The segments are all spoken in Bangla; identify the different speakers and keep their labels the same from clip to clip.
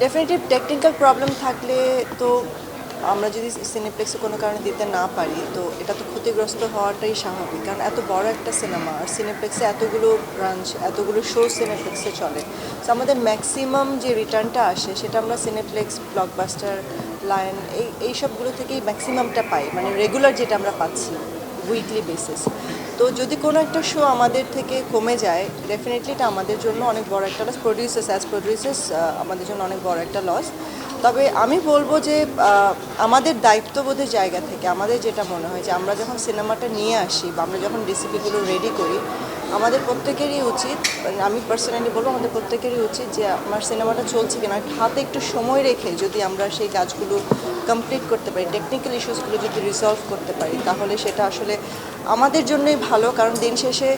Speaker 1: ডেফিনেটলি টেকনিক্যাল প্রবলেম থাকলে তো আমরা যদি সিনেপ্লেক্সে কোনো কারণে দিতে না পারি তো এটা তো ক্ষতিগ্রস্ত হওয়াটাই স্বাভাবিক, কারণ এত বড় একটা সিনেমা আর সিনেপ্লেক্সে এতগুলো ব্রাঞ্চ, এতগুলো শো সিনেপ্লেক্সে চলে। তো আমাদের ম্যাক্সিমাম যে রিটার্নটা আসে সেটা আমরা সিনেপ্লেক্স, ব্লকবাস্টার, লায়ন এই সবগুলো থেকেই ম্যাক্সিমামটা পাই, মানে রেগুলার যেটা আমরা পাচ্ছি উইকলি বেসিস। তো যদি কোনো একটা শো আমাদের থেকে কমে যায় ডেফিনেটলি এটা আমাদের জন্য অনেক বড় একটা লস, প্রডিউসার্স আমাদের জন্য অনেক বড় একটা লস। তবে আমি বলবো যে আমাদের দায়িত্ববোধের জায়গা থেকে আমাদের যেটা মনে হয় যে আমরা যখন সিনেমাটা নিয়ে আসি বা আমরা যখন রেসিপিগুলো রেডি করি, আমাদের প্রত্যেকেরই উচিত, মানে আমি পার্সোনালি বলবো আমাদের প্রত্যেকেরই উচিত যে আমার সিনেমাটা চলছে কিনা হাতে একটু সময় রেখে যদি আমরা সেই কাজগুলো কমপ্লিট করতে পারি, টেকনিক্যাল ইস্যুসগুলো যদি রিসলভ করতে পারি, তাহলে সেটা আসলে আমাদের জন্যই ভালো। কারণ দিন শেষে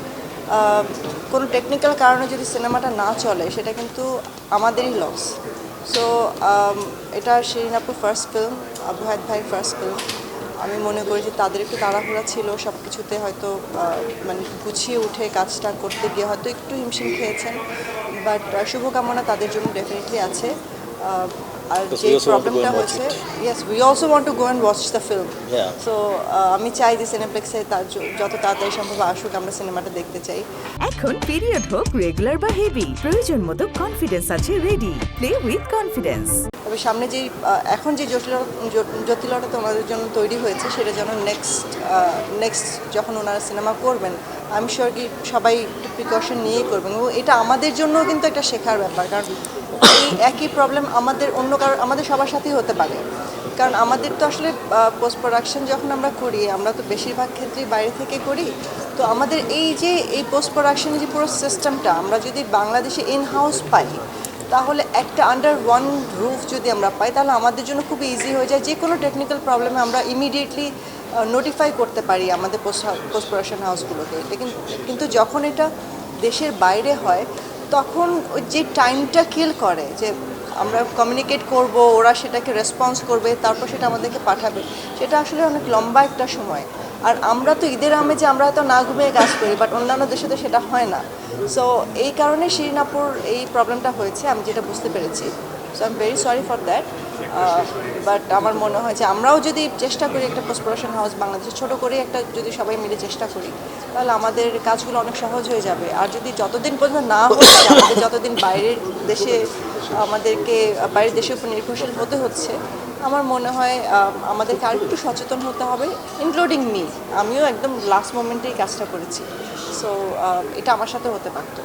Speaker 1: কোনো টেকনিক্যাল কারণে যদি সিনেমাটা না চলে সেটা কিন্তু আমাদেরই লস। সো এটা শিরিন আপুর ফার্স্ট ফিল্ম, আবু হায়াত ভাইয়ের ফার্স্ট ফিল্ম। আমি মনে করি যে তাদের একটু তাড়াহুড়া ছিল, সব কিছুতে হয়তো মানে গুছিয়ে উঠে কাজটা করতে গিয়ে হয়তো একটু হিমশিম খেয়েছেন, বাট শুভকামনা তাদের জন্য ডেফিনেটলি আছে। আর যে প্রবলেমটা হয়েছে, yes we also want to go and watch the film. So আমি চাই যে সিনেপ্লেক্সে তার যত তাড়াতাড়ি সম্ভব আসুক, আমরা সিনেমাটা দেখতে চাই।
Speaker 2: এখন পিরিয়ড হোক রেগুলার বা হেভি, প্রয়োজন মতো কনফিডেন্স আছে রেডি। Play with confidence.
Speaker 1: তবে সামনে যেই এখন যে জটিলতা তো ওনাদের জন্য তৈরি হয়েছে সেটা যেন নেক্সট যখন ওনারা সিনেমা করবেন আমি শিওর কি সবাই একটু প্রিকশন নিয়েই করবেন, এবং এটা আমাদের জন্যও কিন্তু একটা শেখার ব্যাপার। কারণ এই একই প্রবলেম আমাদের সবার সাথেই হতে পারে। কারণ আমাদের তো আসলে পোস্ট প্রোডাকশন যখন আমরা করি, আমরা তো বেশিরভাগ ক্ষেত্রেই বাইরে থেকে করি। তো আমাদের এই পোস্ট প্রোডাকশনের যে পুরো সিস্টেমটা আমরা যদি বাংলাদেশে ইন হাউস পাই, তাহলে একটা আন্ডার ওয়ান রুফ যদি আমরা পাই, তাহলে আমাদের জন্য খুব ইজি হয়ে যায়। যে কোনো টেকনিক্যাল প্রবলেমে আমরা ইমিডিয়েটলি নোটিফাই করতে পারি আমাদের পোস্ট প্রোডাকশন হাউসগুলোকে। কিন্তু যখন এটা দেশের বাইরে হয় তখন ওই যে টাইমটা কিল করে, যে আমরা কমিউনিকেট করব, ওরা সেটাকে রেসপন্স করবে, তারপর সেটা আমাদেরকে পাঠাবে, সেটা আসলে অনেক লম্বা একটা সময়। আর আমরা তো ঈদের আমেজে আমরা হয়তো না ঘুমিয়ে কাজ করি, বাট অন্যান্য দেশে তো সেটা হয় না। সো এই কারণে শিরিন আপুর এই প্রবলেমটা হয়েছে, আমি যেটা বুঝতে পেরেছি। So I am very sorry for that. But আমার মনে হয় যে আমরাও যদি চেষ্টা করি একটা পোস্ট প্রোডাকশন হাউস বাংলাদেশে ছোটো করে একটা যদি সবাই মিলে চেষ্টা করি, তাহলে আমাদের কাজগুলো অনেক সহজ হয়ে যাবে। আর যদি যতদিন পর্যন্ত না হচ্ছে, আমাদের যতদিন বাইরের দেশের উপর নির্ভরশীল হতে হচ্ছে, আমার মনে হয় আমাদেরকে আর একটু সচেতন হতে হবে, ইনক্লুডিং মি। আমিও একদম লাস্ট মোমেন্টেই কাজটা করেছি। সো এটা আমার সাথে হতে পারতো।